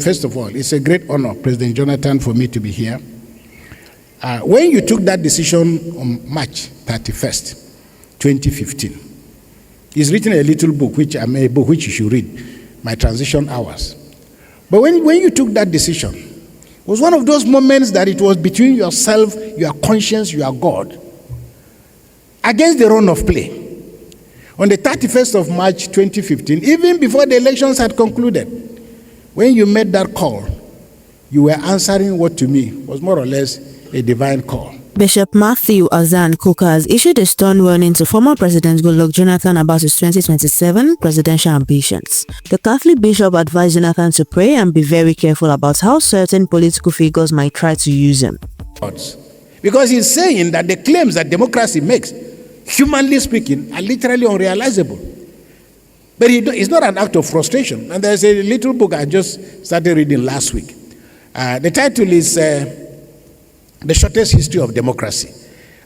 First of all, it's a great honor, President Jonathan, for me to be here. When you took that decision on March 31st, 2015, he's written a little book, which you should read, My Transition Hours. But when you took that decision, it was one of those moments that it was between yourself, your conscience, your God, against the run of play. On the 31st of March 2015, even before the elections had concluded, when you made that call, you were answering what to me was more or less a divine call. Bishop Matthew Hassan Kukah has issued a stern warning to former President Goodluck Jonathan about his 2027 presidential ambitions. The Catholic bishop advised Jonathan to pray and be very careful about how certain political figures might try to use him. Because he's saying that the claims that democracy makes, humanly speaking, are literally unrealizable. But it's not an act of frustration. And there's a little book I just started reading last week. The title is The Shortest History of Democracy.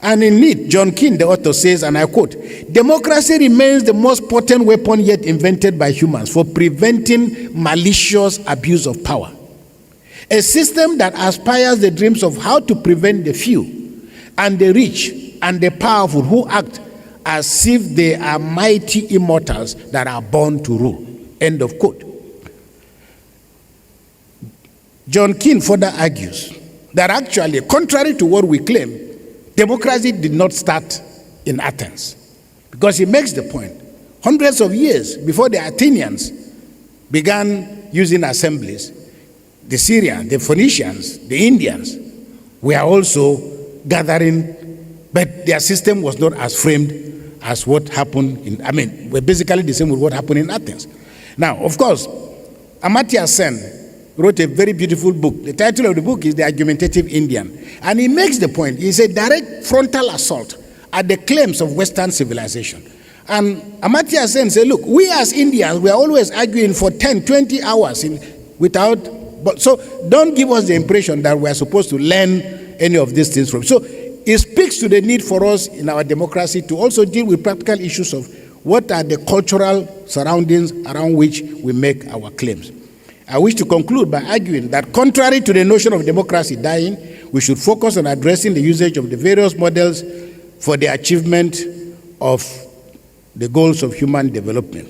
And in it, John Keane, the author, says, and I quote, "Democracy remains the most potent weapon yet invented by humans for preventing malicious abuse of power. A system that aspires the dreams of how to prevent the few and the rich and the powerful who act as if they are mighty immortals that are born to rule." End of quote. John Keane further argues that actually, contrary to what we claim, democracy did not start in Athens. Because he makes the point, hundreds of years before the Athenians began using assemblies, the Syrians, the Phoenicians, the Indians were also gathering, but their system was not as framed as what happened we're basically the same with what happened in Athens. Now, of course, Matthew Hassan wrote a very beautiful book. The title of the book is The Argumentative Indian. And he makes the point, it's a direct frontal assault at the claims of Western civilization. And Matthew Hassan said, look, we as Indians, we are always arguing for 10, 20 hours so don't give us the impression that we are supposed to learn any of these things from. So it speaks to the need for us in our democracy to also deal with practical issues of what are the cultural surroundings around which we make our claims. I wish to conclude by arguing that contrary to the notion of democracy dying, we should focus on addressing the usage of the various models for the achievement of the goals of human development.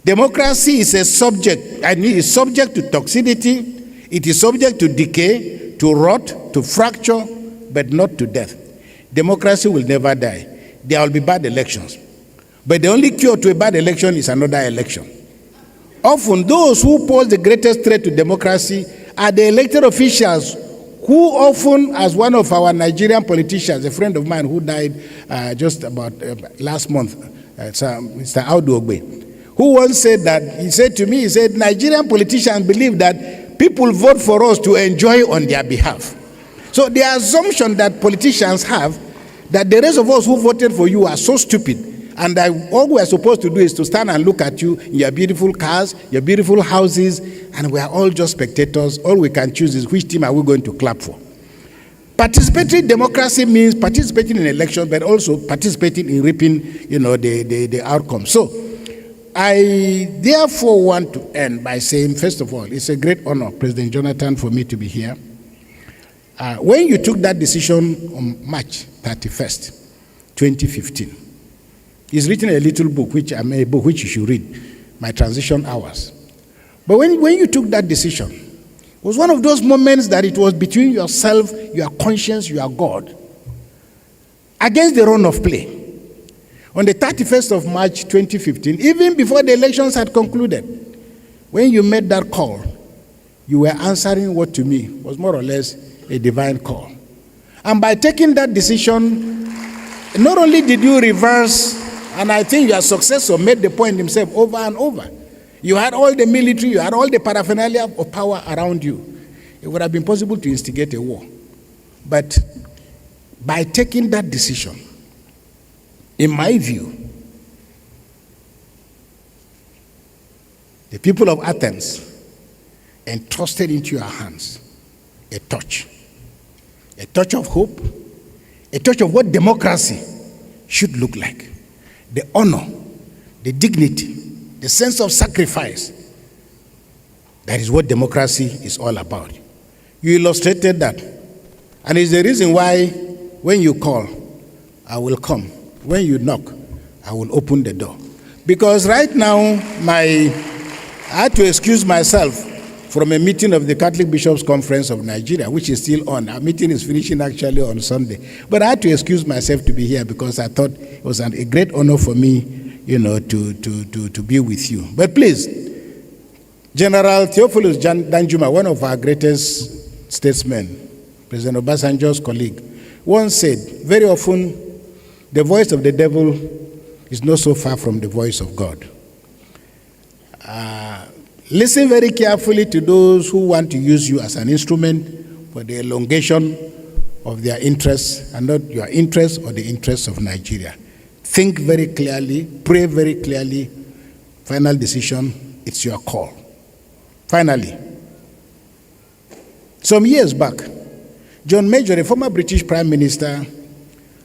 Democracy is subject to toxicity, it is subject to decay, to rot, to fracture, but not to death. Democracy will never die. There will be bad elections. But the only cure to a bad election is another election. Often those who pose the greatest threat to democracy are the elected officials who often, as one of our Nigerian politicians, a friend of mine who died just about last month, Mr. Audu Ogbe, who once said that, he said to me, Nigerian politicians believe that people vote for us to enjoy on their behalf. So the assumption that politicians have that the rest of us who voted for you are so stupid, and that all we are supposed to do is to stand and look at you in your beautiful cars, your beautiful houses, and we are all just spectators. All we can choose is which team are we going to clap for. Participatory democracy means participating in elections, but also participating in reaping, the outcome. So I therefore want to end by saying, first of all, it's a great honor, President Jonathan, for me to be here. When you took that decision on March 31st, 2015, he's written a little book, which you should read, My Transition Hours. But when you took that decision, it was one of those moments that it was between yourself, your conscience, your God, against the run of play. On the 31st of March 2015, even before the elections had concluded, when you made that call, you were answering what to me was more or less a divine call. And by taking that decision, not only did you reverse, and I think your successor made the point himself over and over, you had all the military, you had all the paraphernalia of power around you. It would have been possible to instigate a war. But by taking that decision, in my view, the people of Athens entrusted into your hands a touch of hope, a touch of what democracy should look like. The honor, the dignity, the sense of sacrifice That is what democracy is all about. You illustrated that. And it's the reason why when you call, I will come. When you knock, I will open the door. Because right now, I had to excuse myself from a meeting of the Catholic Bishops' Conference of Nigeria, which is still on. Our meeting is finishing actually on Sunday. But I had to excuse myself to be here because I thought it was a great honor for me, to be with you. But please, General Theophilus Danjuma, one of our greatest statesmen, President Obasanjo's colleague, once said, very often, the voice of the devil is not so far from the voice of God. Listen very carefully to those who want to use you as an instrument for the elongation of their interests and not your interests or the interests of Nigeria. Think very clearly, pray very clearly. Final decision, it's your call. Finally, some years back, John Major, a former British Prime Minister,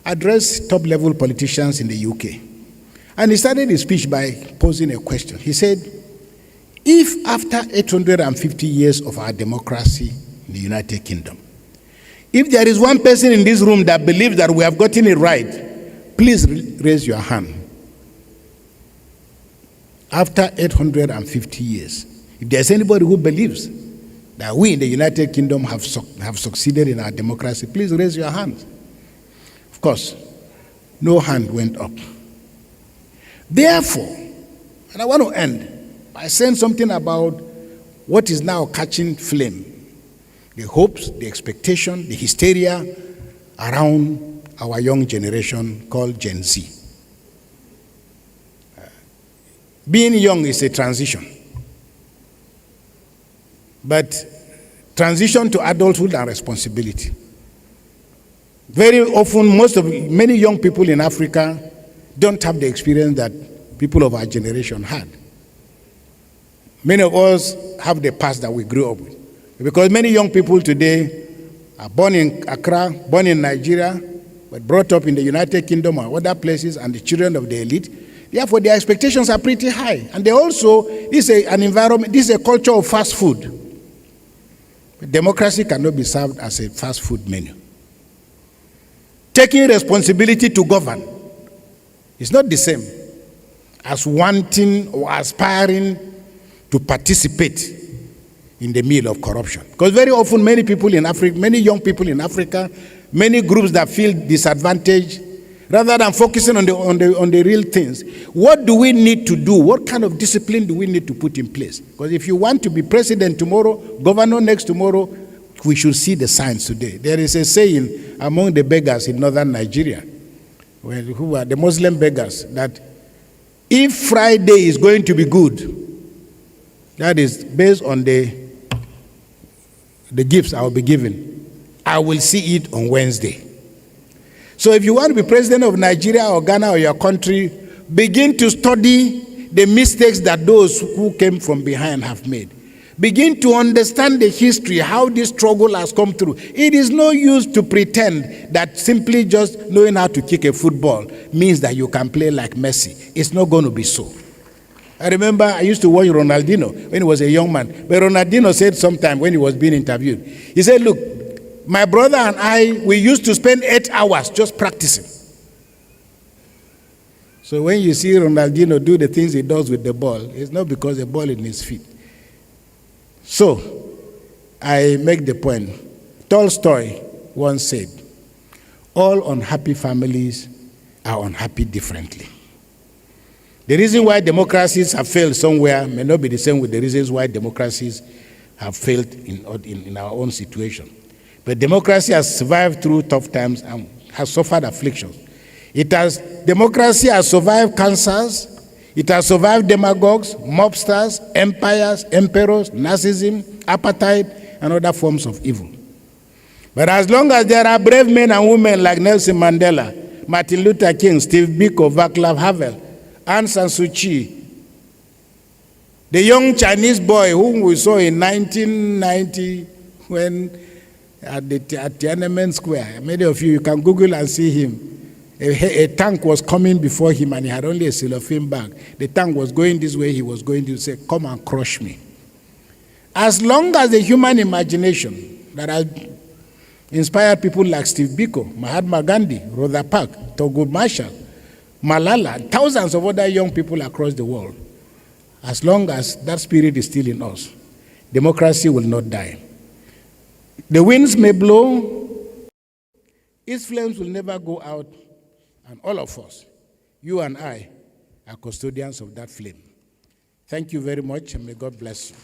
addressed top-level politicians in the UK. And he started his speech by posing a question. He said, if after 850 years of our democracy in the United Kingdom, if there is one person in this room that believes that we have gotten it right, please raise your hand. After 850 years, if there's anybody who believes that we in the United Kingdom have succeeded in our democracy, please raise your hand. Of course, no hand went up. Therefore, and I want to end by saying something about what is now catching flame, the hopes, the expectation, the hysteria around our young generation called Gen Z. Being young is a transition, but transition to adulthood and responsibility. Very often, many young people in Africa don't have the experience that people of our generation had. Many of us have the past that we grew up with. Because many young people today are born in Accra, born in Nigeria, but brought up in the United Kingdom or other places, and the children of the elite. Therefore, their expectations are pretty high. And they also, this is an environment, this is a culture of fast food. But democracy cannot be served as a fast food menu. Taking responsibility to govern is not the same as wanting or aspiring to participate in the meal of corruption. Because very often many people in Africa, many young people in Africa, many groups that feel disadvantaged, rather than focusing on the real things, what do we need to do? What kind of discipline do we need to put in place? Because if you want to be president tomorrow, governor next tomorrow, we should see the signs today. There is a saying among the beggars in northern Nigeria, who are the Muslim beggars, that if Friday is going to be good, that is based on the gifts I will be given, I will see it on Wednesday. So if you want to be president of Nigeria or Ghana or your country, begin to study the mistakes that those who came from behind have made. Begin to understand the history, how this struggle has come through. It is no use to pretend that simply just knowing how to kick a football means that you can play like Messi. It's not going to be so. I remember I used to watch Ronaldinho when he was a young man. But Ronaldinho said sometime when he was being interviewed, he said, look, my brother and I, we used to spend 8 hours just practicing. So when you see Ronaldinho do the things he does with the ball, it's not because the ball is in his feet. So, I make the point. Tolstoy once said, all unhappy families are unhappy differently. The reason why democracies have failed somewhere may not be the same with the reasons why democracies have failed in our own situation. But democracy has survived through tough times and has suffered afflictions. Democracy has survived cancers. It has survived demagogues, mobsters, empires, emperors, narcissism, apartheid, and other forms of evil. But as long as there are brave men and women like Nelson Mandela, Martin Luther King, Steve Biko, Václav Havel, Aung San Suu Kyi, the young Chinese boy whom we saw in 1990 when at Tiananmen Square, many of you can Google and see him. A tank was coming before him and he had only a cellophane bag. The tank was going this way, he was going to say, come and crush me. As long as the human imagination that has inspired people like Steve Biko, Mahatma Gandhi, Rosa Parks, Thurgood Marshall, Malala, thousands of other young people across the world, as long as that spirit is still in us, democracy will not die. The winds may blow, its flames will never go out, and all of us, you and I, are custodians of that flame. Thank you very much, and may God bless you.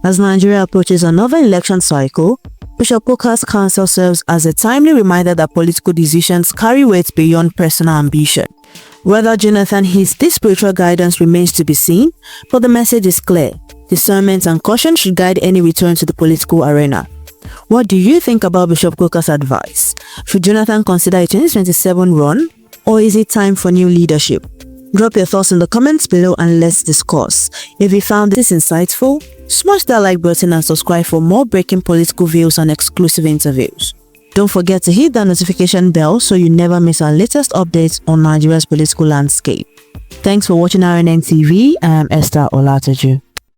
As Nigeria approaches another election cycle, Bishop Kukah's counsel serves as a timely reminder that political decisions carry weight beyond personal ambition. Whether Jonathan heeds this spiritual guidance remains to be seen, but the message is clear. Discernment and caution should guide any return to the political arena. What do you think about Bishop Kukah's advice? Should Jonathan consider a 2027 run, or is it time for new leadership? Drop your thoughts in the comments below and let's discuss. If you found this insightful, smash that like button and subscribe for more breaking political views and exclusive interviews. Don't forget to hit that notification bell so you never miss our latest updates on Nigeria's political landscape. Thanks for watching RNN TV. I am Esther Olatoju.